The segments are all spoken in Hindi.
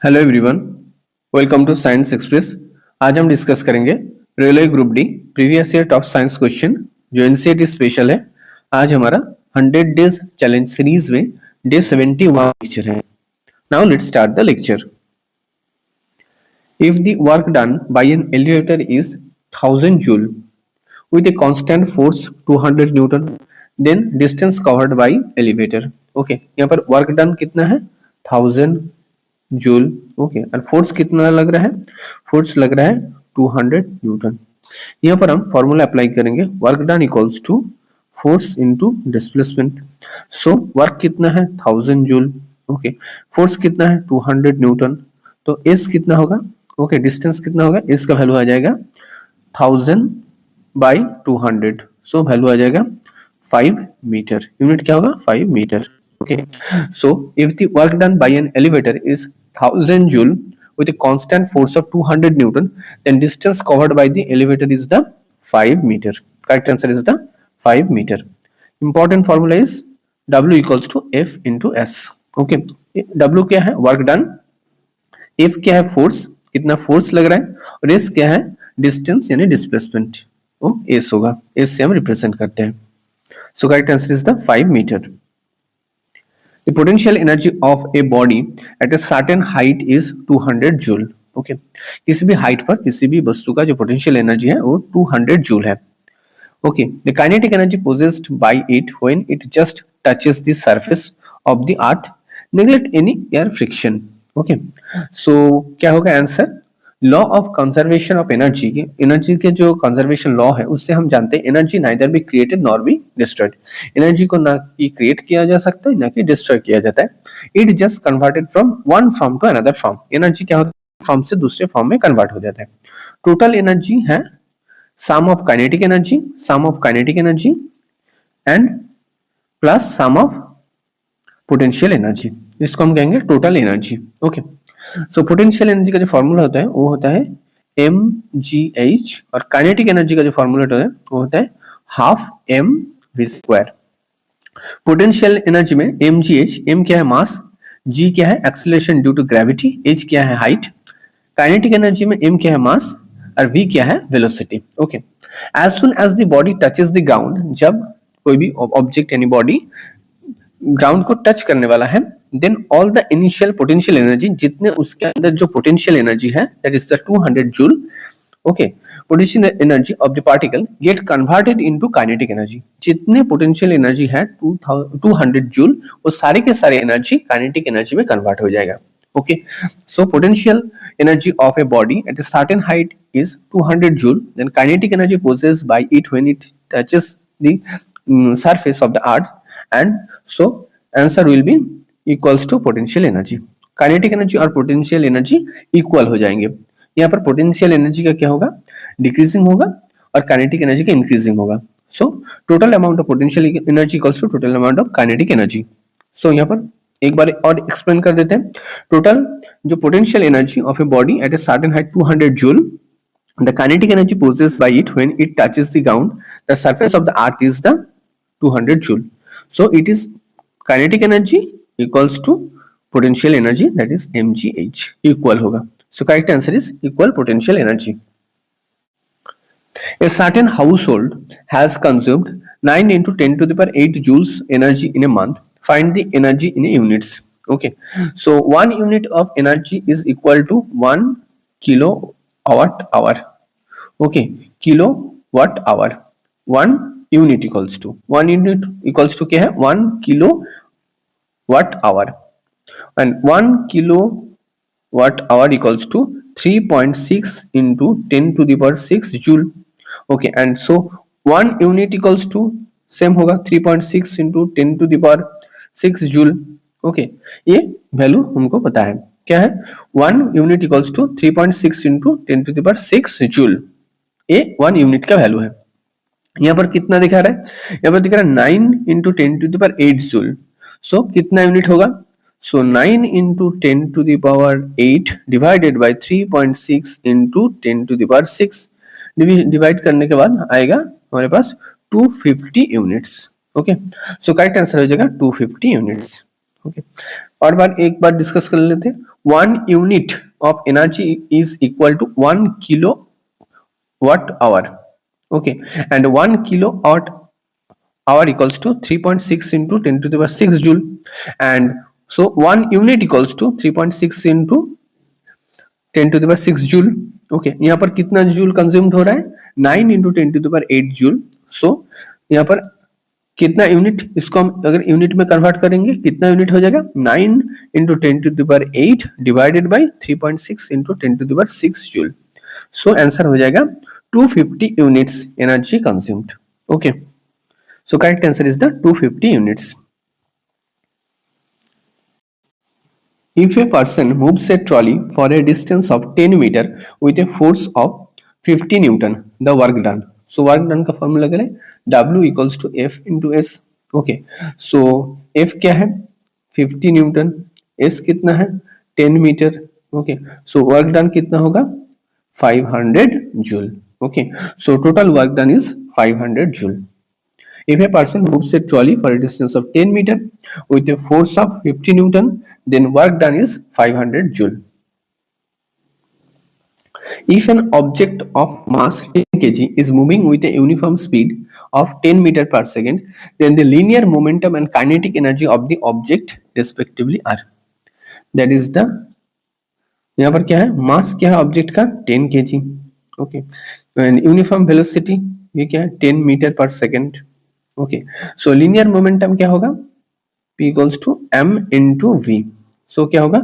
Hello everyone, welcome to Science Express. आज हम डिस्कस करेंगे railway group D previous year top science question जो एनसीईआरटी स्पेशल है। आज हमारा 100 डेज चैलेंज सीरीज में डे 71 लेक्चर है। Now let's start the lecture. If the work done by an elevator is 1000 joule with a constant force 200 newton, then distance covered by elevator। Okay, यहाँ पर वर्क डन कितना है 1000 जूल। ओके, और फोर्स कितना लग रहा है, फोर्स लग रहा है 200 न्यूटन। यहाँ पर हम फॉर्मूला अप्लाई करेंगे, work done equals to force into displacement. So work कितना है 1000 जूल, ओके, फोर्स कितना है 200 न्यूटन, तो एस कितना होगा, ओके, डिस्टेंस कितना होगा, एस का वैल्यू आ जाएगा 1000 बाई 200, सो वैल्यू आ जाएगा 5 मीटर। यूनिट क्या होगा 5 metre. Okay, so if the work done by an elevator is 1000 joule with a constant force of 200 newton, then distance covered by the elevator is the 5 meter। Correct answer is the 5 meter। Important formula is W equals to F into S। Okay, W क्या है वर्क डन, F क्या है फोर्स, कितना फोर्स लग रहा है, और S क्या है डिस्टेंस यानी डिस्प्लेसमेंट, वो एस होगा, एस से हम रिप्रेजेंट करते हैं। So correct answer is the 5 metre. The potential energy of a body at a certain height is 200 joule. Okay, किसी भी हाइट पर किसी भी वस्तु का जो पोटेंशियल एनर्जी है वो 200 जूल है। Okay, the kinetic energy possessed by it when it just touches the surface of the earth, neglect any air friction. Okay, so क्या होगा answer, law of conservation of energy, energy के जो कंजर्वेशन लॉ है उससे हम जानते हैं energy neither be created nor be destroyed. Energy को ना कि क्रिएट किया जा सकता है ना कि डिस्ट्रॉय किया जाता है, it just converted from one form to another form. Energy क्या होता है, फॉर्म से दूसरे फॉर्म में कन्वर्ट हो जाता है। टोटल एनर्जी है sum of kinetic energy, sum of kinetic energy and plus sum of potential energy, इसको हम कहेंगे total energy. Okay, so potential energy का जो फॉर्मूला होता है वो होता है mgh, और काइनेटिक एनर्जी का जो फॉर्मूला होता है वो होता है हाफ mv²। पोटेंशियल एनर्जी में mgh, m क्या है मास, g क्या है acceleration due to gravity, h क्या है हाइट। काइनेटिक एनर्जी में m क्या है मास और v क्या है velocity. Okay, as soon as the body touches the ground, जब कोई भी ऑब्जेक्ट यानी बॉडी ग्राउंड को टच करने वाला है, then all the initial potential energy, जितने उसके अंदर जो पोटेंशियल एनर्जी है that is the 200 joule. Okay, potential energy of the particle get converted into kinetic energy, जितने पोटेंशियल एनर्जी है 200 जूल वो सारे के सारे एनर्जी काइनेटिक एनर्जी में कन्वर्ट हो जाएगा। Okay, so potential energy of a body at a certain height is 200 joule, then kinetic energy possessed by it when it touches the surface of the earth, and so answer will be equals to potential energy। Kinetic energy और पोटेंशियल एनर्जी इक्वल हो जाएंगे। यहाँ पर पोटेंशियल एनर्जी का क्या होगा, डिक्रीजिंग होगा, और काइनेटिक एनर्जी का इंक्रीजिंग होगा। So total amount of potential energy equals to total amount of kinetic energy. So यहाँ पर एक बार और एक्सप्लेन कर देते हैं। टोटल जो potential energy of a body at a certain height 200 joule, the kinetic energy possessed by it when it touches the ground, the surface of the earth is the 200 joule। So it is kinetic energy equals to potential energy, that is mgh, equal होगा। So correct answer is equal potential energy। A certain household has consumed 9 into 10 to the power 8 joules energy in a month। Find the energy in units। Okay, so 1 unit of energy is equal to 1 kilowatt hour। Okay, kilowatt hour, 1 unit equals to 1 unit equals to क्या है 1 kilowatt hour, and 1 kilowatt hour equals to 3.6 into 10 to the power 6 joule। Okay, and so 1 unit equals to same होगा 3.6 into 10 to the power 6 joule. Okay, ये वैल्यू हमको पता है क्या है, 1 unit equals to 3.6 into 10 to the power 6 joule, ये 1 यूनिट का वैल्यू है। यहाँ पर कितना दिखा रहा है, यहाँ पर दिख रहा है 9 into 10 to the power 8 joule. So कितना यूनिट होगा, so 9 into 10 to the power 8 divided by 3.6 into 10 to the power 6, divide करने के बाद आएगा हमारे पास 250 units. Okay, so correct answer हो जाएगा 250 यूनिट्स। ओके, और एक बार डिस्कस कर लेते हैं। 1 unit of energy is equal to 1 kilowatt hour. Okay, and 1 kilowatt hour equals to 3.6 into 10 to the power 6 joule, and so 1 unit equals to 3.6 into 10 to the power 6 joule. Okay, यहाँ पर कितना जूल कंज्यूम्ड हो रहा है? 9 into 10 to the power 8 joule. So यहाँ पर कितना यूनिट, इसको हम अगर यूनिट में कन्वर्ट करेंगे कितना यूनिट हो जाएगा? 9 into 10 to the power 8 divided by 3.6 into 10 to the power 6 joule. So answer हो जाएगा 250 units energy consumed. Okay, so correct answer is the 250 units. If a person moves a trolley for a distance of 10 meter with a force of 50 Newton, the work done. So work done का फॉर्मूला करें W equals to F into S. Okay, so F क्या है? 50 न्यूटन, S कितना है? 10 metre. Okay, so work done कितना होगा? 500 joule. Okay, so total work done is 500 joule. If a person moves a trolley for a distance of 10 meter with a force of 50 Newton, then work done is 500 joule. If an object of mass 10 kg is moving with a uniform speed of 10 meter per second, then the linear momentum and kinetic energy of the object respectively are. That is the, यहाँ पर क्या है? मास क्या है ऑब्जेक्ट का? 10 kg. Okay, and uniform velocity ये क्या है? 10 मीटर पर second. Okay, so linear momentum क्या होगा? P equals to m into V. So क्या होगा?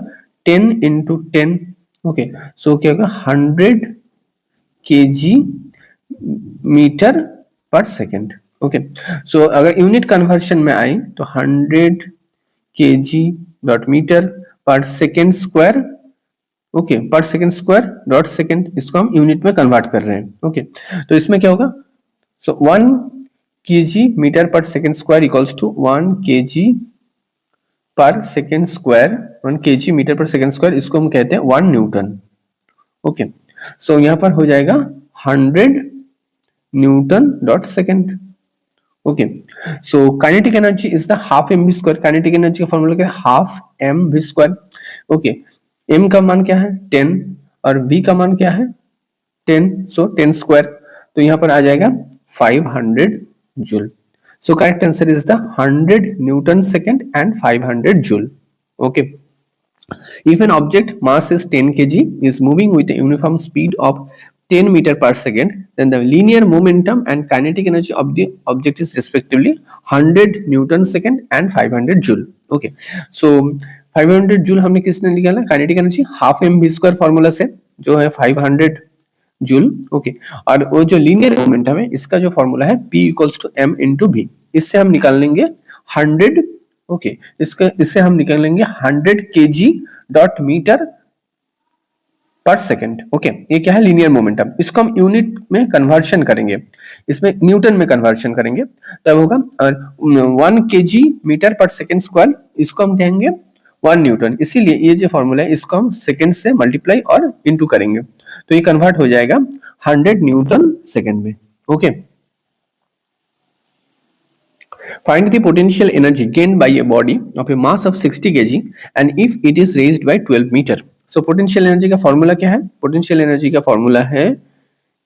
10 इंटू 10. ओके, सो क्या होगा? 100 kg मीटर पर सेकेंड. ओके, सो अगर यूनिट कन्वर्शन में आए तो 100 kg डॉट मीटर पर सेकेंड स्क्वायर. ओके, पर सेकेंड स्क्वायर डॉट सेकेंड, इसको हम यूनिट में कन्वर्ट कर रहे हैं. ओके, तो इसमें क्या होगा? सो 1 kg मीटर पर second square equals to 1 kg per second square. 1 kg metre पर सेकेंड स्क्वायर, इसको हम कहते हैं 1 न्यूटन. ओके, सो यहाँ पर हो जाएगा 100 newton dot second. Okay, so kinetic energy is the half M V square. Kinetic energy का फॉर्मूला क्या है? Half M V square. Okay, M का मान क्या है? 10 और वी का मान क्या है? 10. सो 10 स्क्वायर, तो यहाँ पर आ जाएगा 500 joule. So correct answer is the 100 Newton second and 500 joule. Okay. If an object mass is 10 kg is moving with a uniform speed of 10 meter per second, then the linear momentum and kinetic energy of the object is respectively 100 Newton second and 500 joule. Okay. So 500 joule हमने किसने निकाला? Kinetic energy half M V square formula से, जो है 500 जूल. ओके, और वो जो लीनियर मोमेंटम है इसका जो फॉर्मूला है P equals to m into V. इससे हम निकाल लेंगे 100. ओके, इससे हम निकाल लेंगे 100 kg डॉट मीटर पर सेकेंड. ओके, ये क्या है? Linear momentum. इसको हम यूनिट में कन्वर्शन करेंगे, इसमें न्यूटन में कन्वर्शन करेंगे, तब होगा 1 kg मीटर पर सेकेंड स्क्वायर, इसको हम कहेंगे 1 न्यूटन. इसीलिए ये जो फॉर्मूला है इसको हम सेकेंड से मल्टीप्लाई और इंटू करेंगे, तो ये कन्वर्ट हो जाएगा 100 न्यूटन सेकेंड में. Okay, find the potential energy gained by a body of a mass of 60 kg and if it is raised by 12 meter. So potential energy का फॉर्मूला क्या है? potential energy का फॉर्मूला है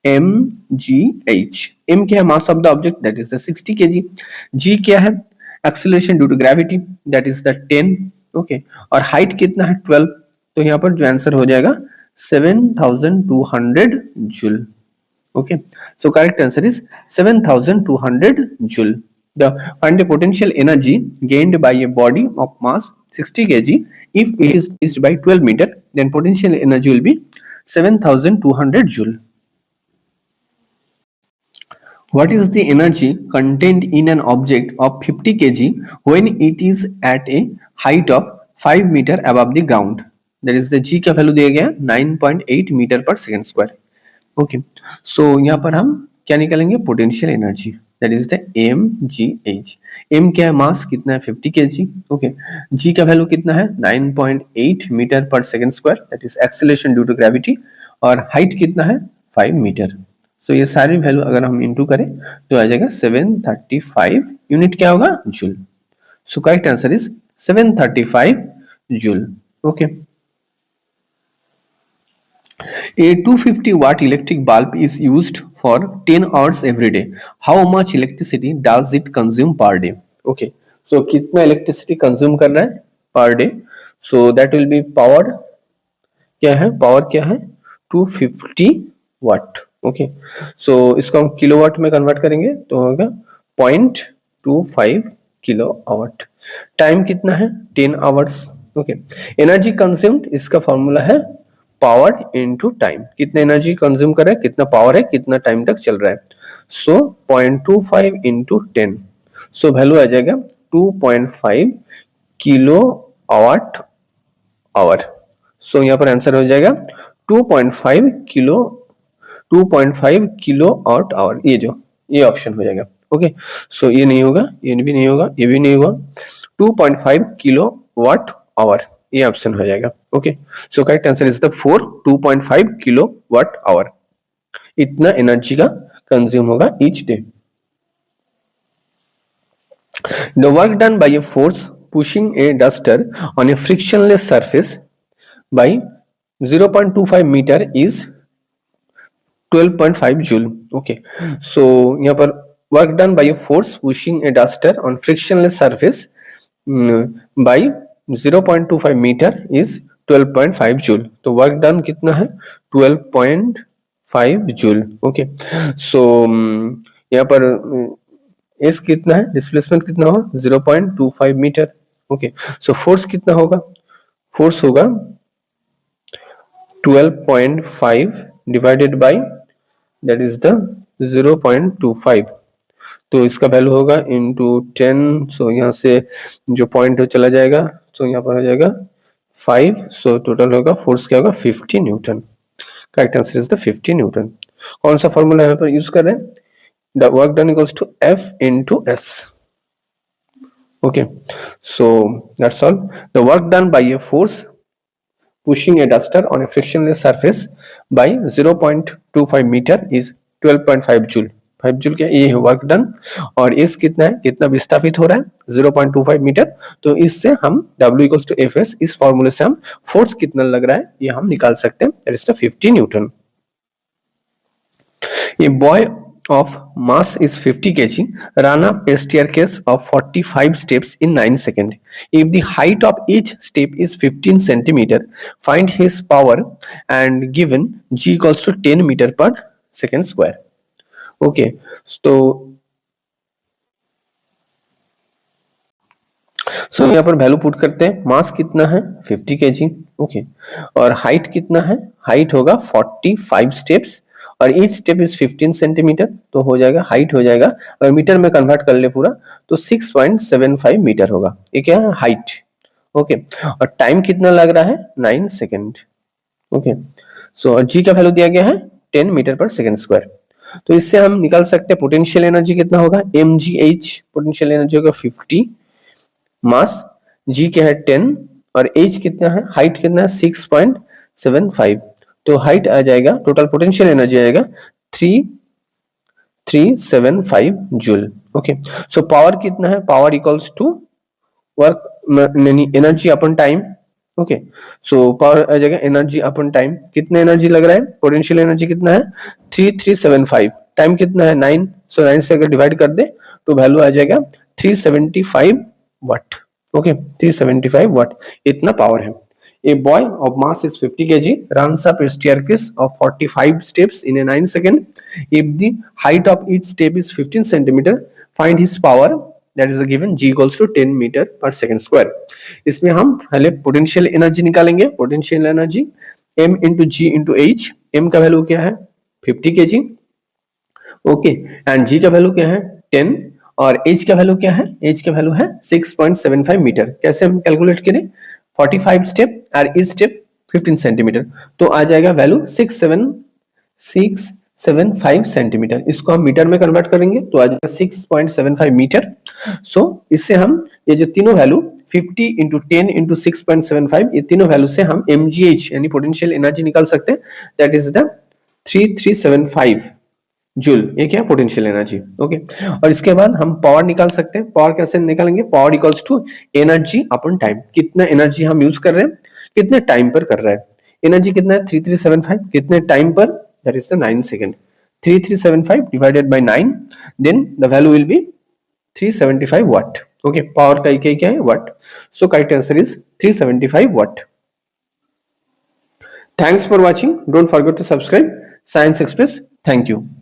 mgh. m क्या है? mass of the object, that is the 60 kg. g क्या है? acceleration due to gravity, that is the 10. Okay, और हाइट कितना है? 12. तो यहाँ पर जो आंसर हो जाएगा 7200 joule. Okay, so correct answer is 7200 joule. Find the potential energy gained by a body of mass 60 kg if it is raised by 12 meter, then potential energy will be 7200 joule. What is the energy contained in an object of 50 kg when it is at a height of 5 meter above the ground? That is the g का वैल्यू दिया गया 9.8 मीटर पर सेकेंड स्क्वायर. ओके, सो यहाँ पर हम क्या निकालेंगे? Potential energy, that is the mgh. m क्या है? मास कितना है? 50 kg. ओके, g का वैल्यू कितना है? 9.8 मीटर पर second square, that is acceleration due to gravity, और हाइट कितना है? 5 मीटर. सो ये सारी वैल्यू अगर हम इंटू करें तो आ जाएगा 735. यूनिट क्या होगा? Joule. So correct answer is 735 joule. Okay, A 250 watt electric bulb is used for 10 hours every day. How much electricity does it consume per day? Okay, so कितना electricity consume कर रहा है per day? So that will be power. क्या है पावर, क्या है 250 वाट. ओके, सो इसको हम किलोवाट में कन्वर्ट करेंगे तो होगा 0.25 किलो आवर्ट. टाइम कितना है 10 आवर्स. ओके, एनर्जी कंज्यूम्ड, इसका फॉर्मूला है पावर इनटू टाइम. कितना एनर्जी कंज्यूम कर रहा है, कितना पावर है, कितना टाइम तक चल रहा है. सो 0.25 इंटू 10, सो वैल्यू आ जाएगा 2.5 किलो आवर्ट आवर. सो यहाँ पर आंसर हो जाएगा 2.5 किलो आवर्ट आवर. ये ऑप्शन हो जाएगा. ओके, सो ये नहीं होगा, ये भी नहीं होगा, ये भी नहीं होगा. 2.5 किलो वाट आवर, ये ऑप्शन हो जाएगा. Okay, so correct answer is the 4. 2.5 kilo watt hour, इतना एनर्जी का कंज्यूम होगा each day. The work done by a force pushing a duster on a frictionless surface by 0.25 meter is 12.5 joule. Okay, so यहाँ पर work done by a force pushing a duster on frictionless surface by 0.25 meter is 12.5 joule. तो work done कितना है 12.5 joule. Okay, so यहाँ पर एस कितना है, डिस्प्लेसमेंट कितना होगा 0.25 मीटर. ओके, सो फोर्स कितना होगा, फोर्स होगा 12.5 divided by that is the 0.25. तो इसका वैल्यू होगा इनटू 10. सो यहाँ से जो पॉइंट चला जाएगा, तो यहाँ पर हो जाएगा 5. सो टोटल होगा फोर्स क्या होगा 50 Newton. Correct answer is the 50 Newton. कौन सा फॉर्मूला यहाँ पर यूज कर रहे हैं, the work done equals to F into S. Okay, so that's all. The work done by a force pushing a duster on a frictionless surface by 0.25 meter is 12.5 joule. 5 joule क्या, ये है वर्क डन. और इस कितना है, कितना विस्थापित हो रहा है 0.25 मीटर. तो इससे हम W इक्वल्स टू Fs, इस फॉर्मूले से हम फोर्स कितना लग रहा है ये हम निकाल सकते हैं. That is the 50 Newton. A boy of mass is 50 kg run up a staircase of 45 steps in 9 seconds. If the height of each step is 15 centimeter, find his power and given g equals to 10 meter per second square. Okay, so यहाँ पर वैल्यू पुट करते हैं. मास कितना है 50 kg. ओके, और हाइट कितना है, हाइट होगा 45 स्टेप्स और ईच स्टेप इज 15 सेंटीमीटर. तो हो जाएगा हाइट हो जाएगा, अगर मीटर में कन्वर्ट कर ले पूरा तो 6.75 मीटर होगा. ये क्या है हाइट. ओके, और टाइम कितना लग रहा है 9 सेकेंड. ओके, सो जी का वैल्यू दिया गया है 10 मीटर पर सेकेंड स्क्वायर. तो इससे हम निकाल सकते हैं पोटेंशियल एनर्जी कितना होगा, mgh पोटेंशियल एनर्जी होगा 50, मास जी क्या है 10 और एच कितना है, हाइट कितना है 6.75. तो हाइट आ जाएगा, टोटल पोटेंशियल एनर्जी आएगा 3375 जूल. ओके, सो पावर कितना है, power equals to work energy upon time. Okay, so power आ जाएगा एनर्जी अपन टाइम. कितना एनर्जी लग रहा है, पोटेंशियल एनर्जी कितना है 3375, टाइम कितना है 9. सो 9 से अगर डिवाइड कर दे तो वैल्यू आ जाएगा 375 वाट. ओके, 375 वाट, इतना पावर है. A boy of mass is 50 kg runs up a staircase of 45 steps in a 9 second. If the height of each step is 15 centimeter, find his power, that is given g equals to 10 meter per second square. इसमें हम पहले पोटेंशियल एनर्जी निकालेंगे. Potential energy m into g into h. m का वैल्यू क्या है 50 kg. ओके, एंड g का वैल्यू क्या है 10 और h का वैल्यू क्या है, h का वैल्यू है 6.75 मीटर. कैसे हम कैलकुलेट करें, 45 स्टेप और इस स्टेप 15 सेंटीमीटर, तो आ जाएगा वैल्यू 675 सेंटीमीटर. इसको हम मीटर में कन्वर्ट करेंगे तो आ जाएगा 6.75 मीटर. सो इससे हम ये जो तीनों वैल्यू 50 इंटू 10 इंटू 6.75, ये तीनों वैल्यू से हम mgh यानी पोटेंशियल एनर्जी निकाल सकते हैं. That is the 3375 joule. ये क्या है पोटेंशियल एनर्जी. ओके, और इसके बाद हम पावर निकाल सकते हैं. पावर कैसे निकालेंगे, power equals to energy upon time. कितना एनर्जी हम यूज कर रहे हैं, कितने टाइम पर कर रहे हैं. एनर्जी कितना है 3375, कितने टाइम पर, that is the 9 second. 3375 divided by 9, then the value will be 375 watt. Okay, power का इकाई क्या है, watt. So correct answer is 375 watt. Thanks for watching. Don't forget to subscribe Science Express. Thank you.